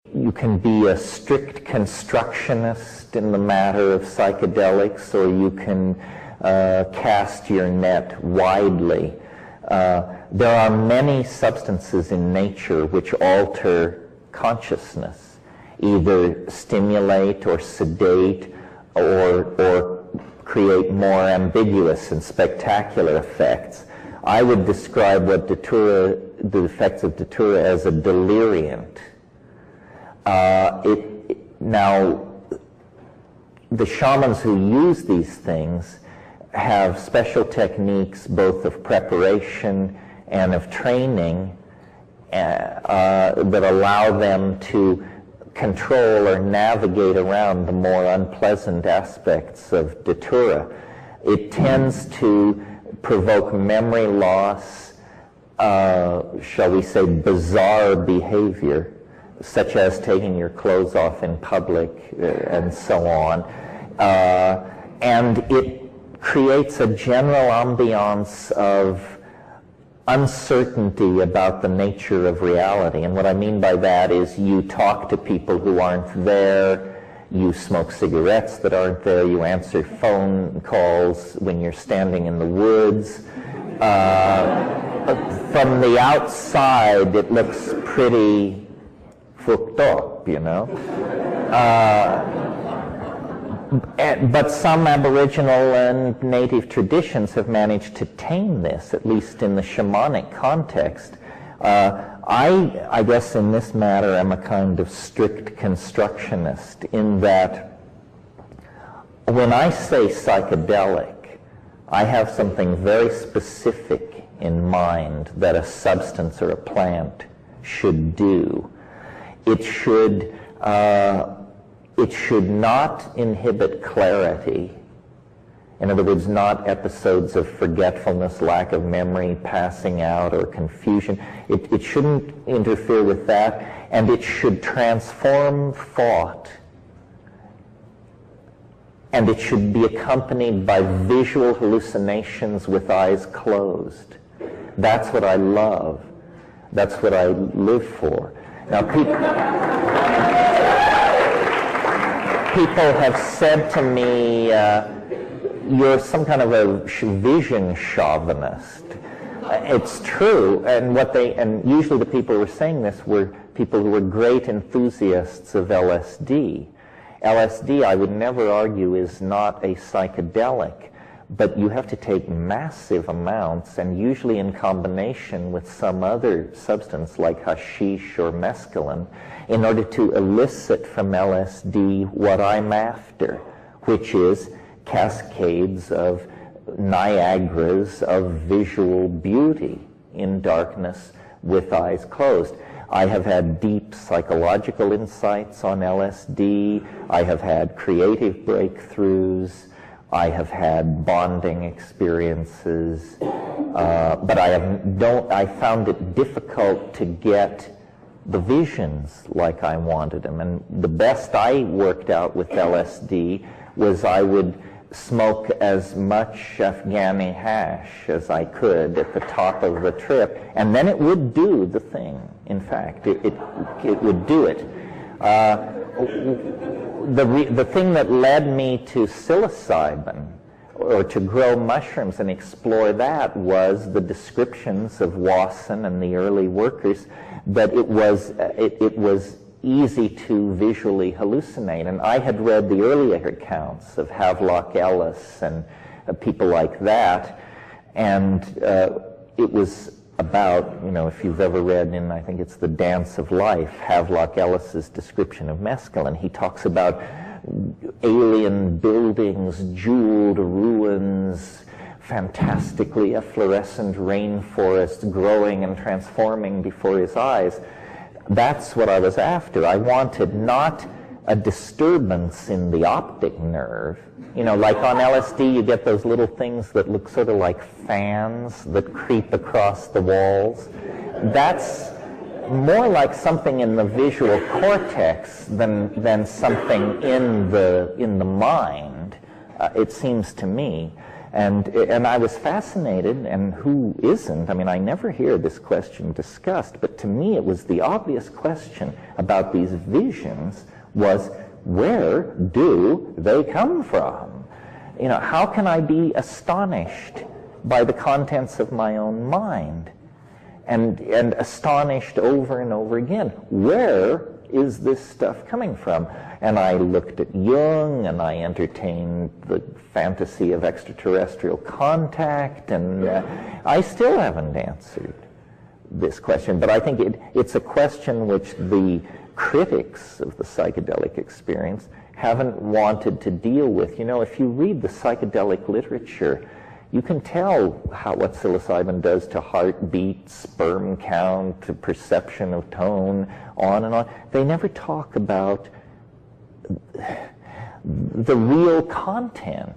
You can be a strict constructionist in the matter of psychedelics, or you can cast your net widely. There are many substances in nature which alter consciousness, either stimulate or sedate or create more ambiguous and spectacular effects. I would describe what the effects of datura as a deliriant. Now, the shamans who use these things have special techniques both of preparation and of training that allow them to control or navigate around the more unpleasant aspects of datura. It tends to provoke memory loss, shall we say bizarre behavior, such as taking your clothes off in public and so on. And it creates a general ambiance of uncertainty about the nature of reality. And what I mean by that is you talk to people who aren't there, you smoke cigarettes that aren't there, you answer phone calls when you're standing in the woods. From the outside, it looks pretty fucked up, you know. But some Aboriginal and native traditions have managed to tame this, at least in the shamanic context. I guess in this matter I'm a kind of strict constructionist in that when I say psychedelic, I have something very specific in mind that a substance or a plant should do. It should not inhibit clarity. In other words, not episodes of forgetfulness, lack of memory, passing out, or confusion. It shouldn't interfere with that, and it should transform thought. And it should be accompanied by visual hallucinations with eyes closed. That's what I love. That's what I live for. Now, people have said to me, you're some kind of a vision chauvinist. It's true, and usually the people who were saying this were people who were great enthusiasts of LSD. LSD, I would never argue, is not a psychedelic, but you have to take massive amounts, and usually in combination with some other substance like hashish or mescaline, in order to elicit from LSD what I'm after, which is cascades of Niagaras of visual beauty in darkness with eyes closed. I have had deep psychological insights on LSD. I have had creative breakthroughs. I have had bonding experiences, but I found it difficult to get the visions like I wanted them. And the best I worked out with LSD was I would smoke as much Afghani hash as I could at the top of the trip, and then it would do the thing. In fact, it would do it. The thing that led me to psilocybin, or to grow mushrooms and explore that, was the descriptions of Wasson and the early workers that it was easy to visually hallucinate. And I had read the earlier accounts of Havelock Ellis and people like that, and it was about, if you've ever read in, I think it's The Dance of Life, Havelock Ellis's description of mescaline, he talks about alien buildings, jeweled ruins, fantastically efflorescent rainforests growing and transforming before his eyes. That's what I was after. I wanted not a disturbance in the optic nerve. Like on LSD, you get those little things that look sort of like fans that creep across the walls. That's more like something in the visual cortex than something in the mind, it seems to me. And I was fascinated, and who isn't? I mean, I never hear this question discussed, but to me it was the obvious question about these visions was, where do they come from? You know, how can I be astonished by the contents of my own mind? And astonished over and over again. Where is this stuff coming from? And I looked at Jung, and I entertained the fantasy of extraterrestrial contact, and I still haven't answered this question. But I think it's a question which the critics of the psychedelic experience haven't wanted to deal with. You know, if you read the psychedelic literature, you can tell what psilocybin does to heartbeat, sperm count, to perception of tone, on and on. They never talk about the real content,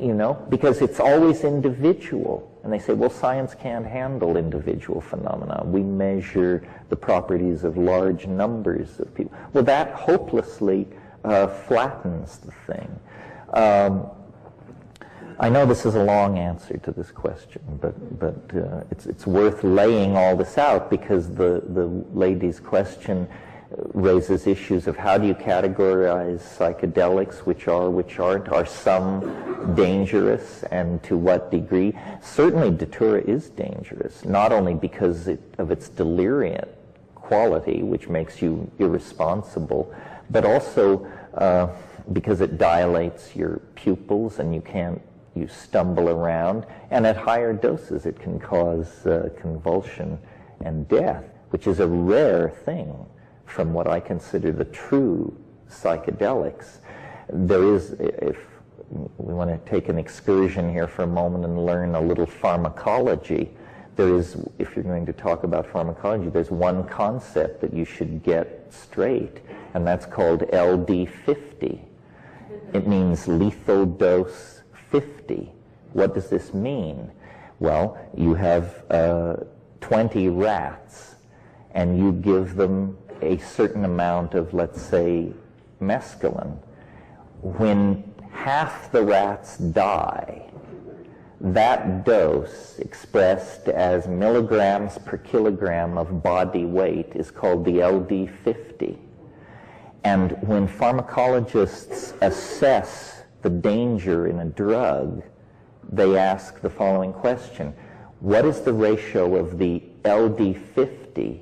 you know, because it's always individual. And they say, well, science can't handle individual phenomena. We measure the properties of large numbers of people. Well, that hopelessly flattens the thing. I know this is a long answer to this question, but it's worth laying all this out, because the lady's question raises issues of how do you categorize psychedelics, which aren't, are some dangerous, and to what degree? Certainly Datura is dangerous, not only because of its deliriant quality, which makes you irresponsible, but also because it dilates your pupils and you stumble around, and at higher doses it can cause convulsion and death, which is a rare thing from what I consider the true psychedelics. There is, if we want to take an excursion here for a moment and learn a little pharmacology, there is, if you're going to talk about pharmacology, there's one concept that you should get straight, and that's called LD50. It means lethal dose 50. What does this mean? Well, you have 20 rats, and you give them a certain amount of, let's say, mescaline. When half the rats die, that dose, expressed as milligrams per kilogram of body weight, is called the LD50. And when pharmacologists assess the danger in a drug, they ask the following question: what is the ratio of the LD50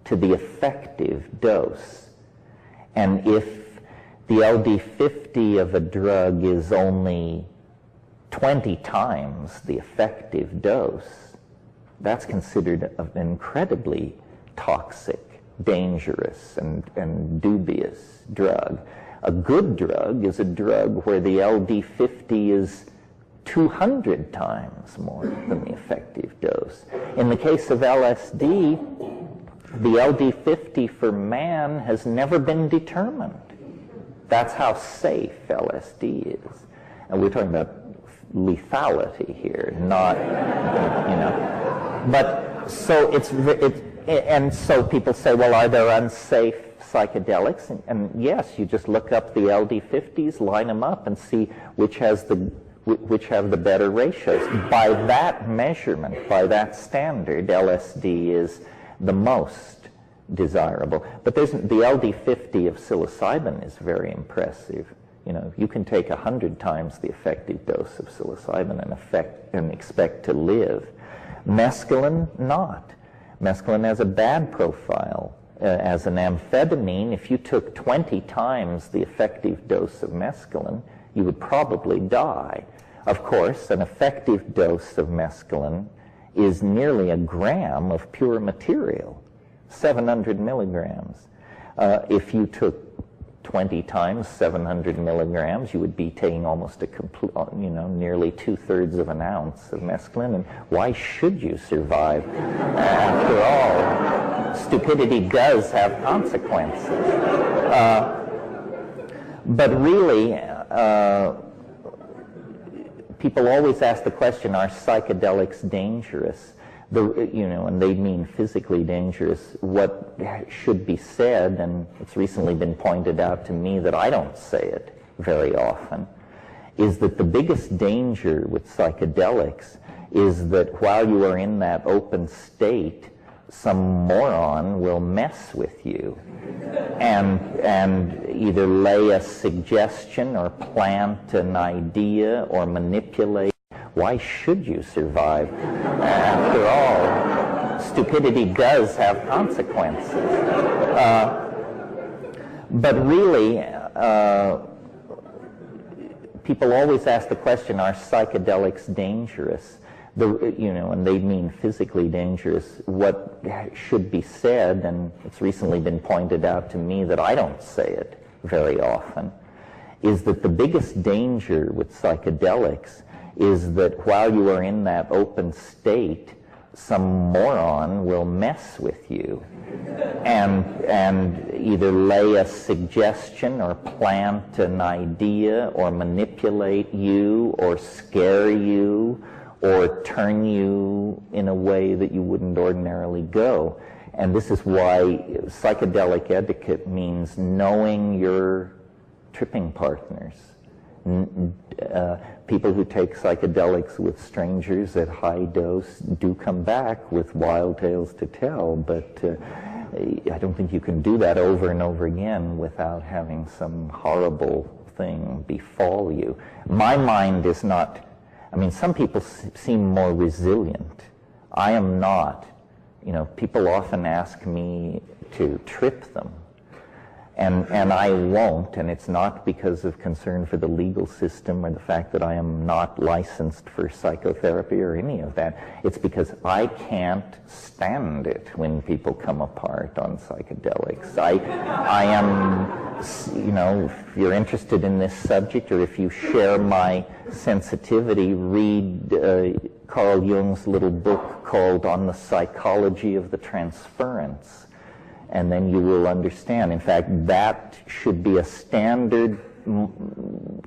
to the effective dose? And if the LD50 of a drug is only 20 times the effective dose, that's considered an incredibly toxic, dangerous, and dubious drug. A good drug is a drug where the LD50 is 200 times more than the effective dose. In the case of LSD, the LD50 for man has never been determined. That's how safe LSD is. And we're talking about lethality here, not, you know. But so and so people say, well, are there unsafe psychedelics? And yes, you just look up the LD50s, line them up, and see which have the better ratios. By that measurement, by that standard, LSD is the most desirable. But the LD50 of psilocybin is very impressive. You know, you can take 100 times the effective dose of psilocybin and expect to live. Mescaline, not. Mescaline has a bad profile. As an amphetamine, if you took 20 times the effective dose of mescaline, you would probably die. Of course, an effective dose of mescaline is nearly a gram of pure material, 700 milligrams. If you took 20 times 700 milligrams, you would be taking almost a complete, nearly 2/3 of an ounce of mescaline. And why should you survive? After all, stupidity does have consequences. But really, people always ask the question, are psychedelics dangerous? And they mean physically dangerous. What should be said, and it's recently been pointed out to me that I don't say it very often, is that the biggest danger with psychedelics is that while you are in that open state, some moron will mess with you and either lay a suggestion or plant an idea or manipulate. Why should you survive? After all, stupidity does have consequences. But really, people always ask the question, are psychedelics dangerous? And they mean physically dangerous. What should be said, and it's recently been pointed out to me that I don't say it very often, is that the biggest danger with psychedelics is that while you are in that open state, some moron will mess with you and either lay a suggestion or plant an idea or manipulate you or scare you or turn you in a way that you wouldn't ordinarily go. And this is why psychedelic etiquette means knowing your tripping partners. People who take psychedelics with strangers at high dose do come back with wild tales to tell, but I don't think you can do that over and over again without having some horrible thing befall you. My mind is not, some people seem more resilient. I am not. People often ask me to trip them. And I won't, and it's not because of concern for the legal system or the fact that I am not licensed for psychotherapy or any of that. It's because I can't stand it when people come apart on psychedelics. I am, if you're interested in this subject or if you share my sensitivity, read Carl Jung's little book called On the Psychology of the Transference. And then you will understand. In fact, that should be a standard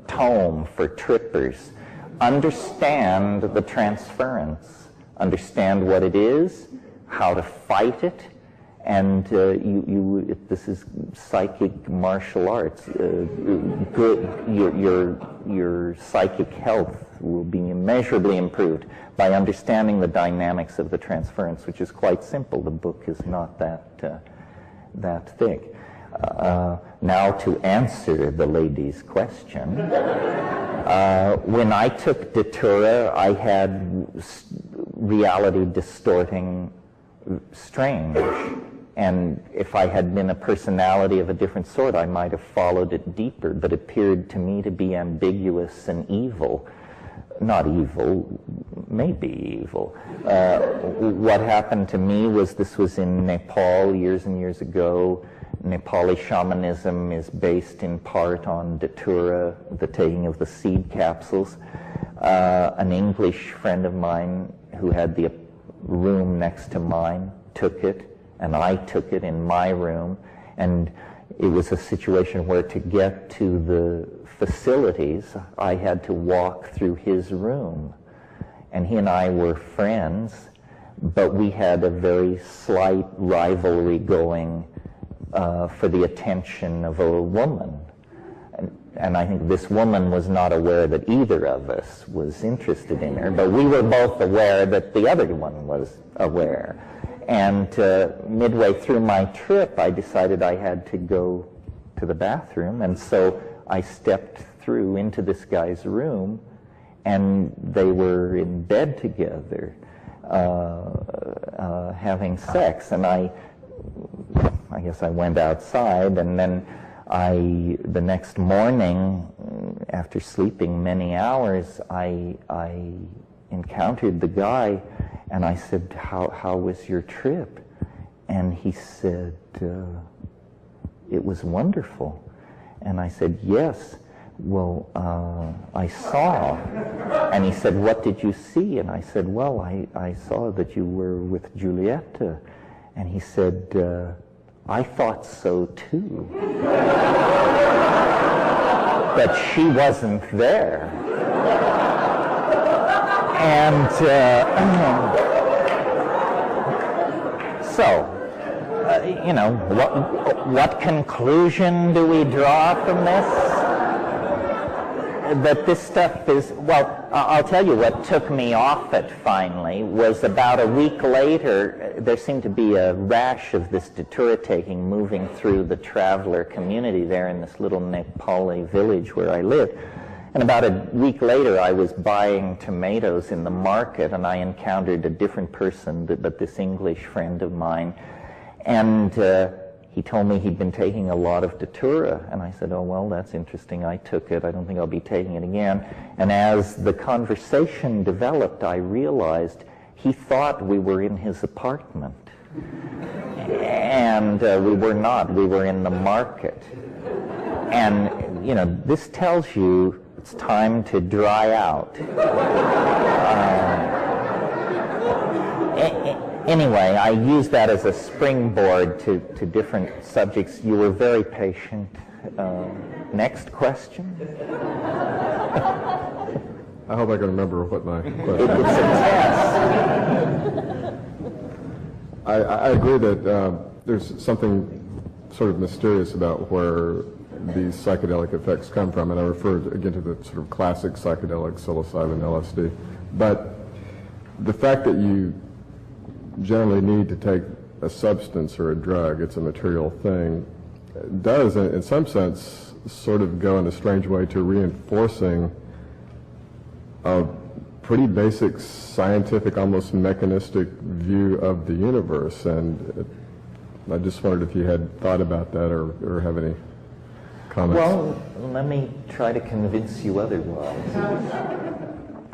tome for trippers. Understand the transference. Understand what it is, how to fight it, and this is psychic martial arts. Your psychic health will be immeasurably improved by understanding the dynamics of the transference, which is quite simple. The book is not that thick. Now to answer the lady's question, when I took Datura, I had reality distorting strange, and if I had been a personality of a different sort, I might have followed it deeper, but it appeared to me to be ambiguous and evil. Not evil, maybe evil. What happened to me was, this was in Nepal years and years ago. Nepali shamanism is based in part on Datura, the taking of the seed capsules. An English friend of mine who had the room next to mine took it, and I took it in my room, and it was a situation where to get to the facilities, I had to walk through his room. And he and I were friends, but we had a very slight rivalry going for the attention of a woman. And I think this woman was not aware that either of us was interested in her, but we were both aware that the other one was aware. And midway through my trip, I decided I had to go to the bathroom, and so I stepped through into this guy's room, and they were in bed together, having sex. And I guess I went outside, and then the next morning, after sleeping many hours, I encountered the guy, and I said, how was your trip? And he said, it was wonderful. And I said, yes. Well, I saw. And he said, what did you see? And I said, well, I saw that you were with Julieta. And he said, I thought so too. But she wasn't there. And so, what conclusion do we draw from this? that this stuff is, well, I'll tell you what took me off it finally was about a week later, there seemed to be a rash of this datura taking moving through the traveler community there in this little Nepali village where I lived. And about a week later, I was buying tomatoes in the market, and I encountered a different person, but this English friend of mine. And he told me he'd been taking a lot of datura. And I said, oh, well, that's interesting. I took it. I don't think I'll be taking it again. And as the conversation developed, I realized he thought we were in his apartment. And we were not. We were in the market. And, you know, this tells you it's time to dry out. Anyway, I use that as a springboard to different subjects. You were very patient. Next question? I hope I can remember what my question is. It's a test. I agree that there's something sort of mysterious about where these psychedelic effects come from, and I refer again to the sort of classic psychedelics, psilocybin, LSD. But the fact that you generally need to take a substance or a drug, it's a material thing, does, in some sense, sort of go in a strange way to reinforcing a pretty basic scientific, almost mechanistic view of the universe. And I just wondered if you had thought about that or have any comments. Well, let me try to convince you otherwise.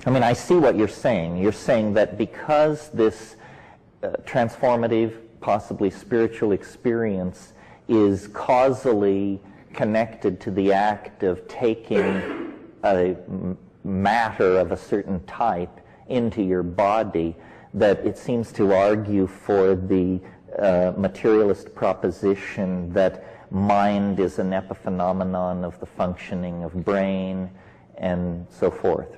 I mean, I see what you're saying. You're saying that because this transformative, possibly spiritual experience is causally connected to the act of taking a matter of a certain type into your body, that it seems to argue for the materialist proposition that mind is an epiphenomenon of the functioning of brain and so forth.